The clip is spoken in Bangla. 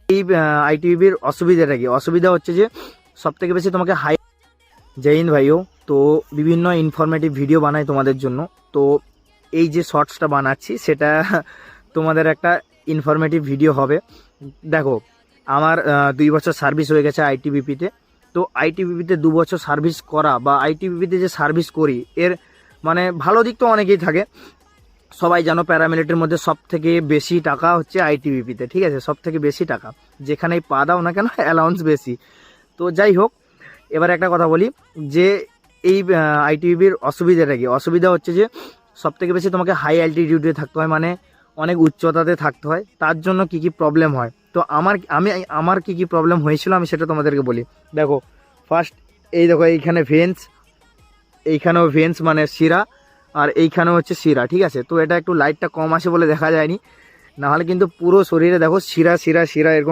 এই আইটিভির অসুবিধাটা কি? অসুবিধা হচ্ছে যে সবথেকে বেশি তোমাকে হাই। জয় হিন্দ ভাইও। তো বিভিন্ন ইনফরমেটিভ ভিডিও বানাই তোমাদের জন্য। তো এই যে শর্টসটা বানাচ্ছি সেটা তোমাদের একটা ইনফরমেটিভ ভিডিও হবে। দেখো, আমার 2 বছর সার্ভিস হয়ে গেছে আইটিবিপিতে। তো আইটিবিপিতে 2 বছর সার্ভিস করা বা আইটিবিপিতে যে সার্ভিস করি এর মানে ভালো দিক তো অনেকেই থাকে। সবাই জানো প্যারামিলিটারির মধ্যে সব থেকে বেশি টাকা হচ্ছে আইটিবিপিতে, ঠিক আছে? সব থেকে বেশি টাকা যেখানেই পা দাও না কেন অ্যালাউন্স বেশি। তো যাই হোক, এবার একটা কথা বলি যে এই আইটিবির অসুবিধাটা কি? অসুবিধা হচ্ছে যে সবথেকে বেশি তোমাকে হাই অ্যালটিটিউডে থাকতে হয়, মানে অনেক উচ্চতাতে থাকতে হয়। তার জন্য কি কি প্রবলেম হয়, তো আমার কি কি প্রবলেম হয়েছিল আমি সেটা তোমাদেরকে বলি। দেখো, ফার্স্ট এই দেখো, এইখানে ভেন্স, এইখানেও ভেন্স মানে শিরা, আর এইখানেও হচ্ছে শিরা, ঠিক আছে? তো এটা একটু লাইটটা কম আসে বলে দেখা যায়নি, নাহলে কিন্তু পুরো শরীরে দেখো শিরা শিরা শিরা এরকম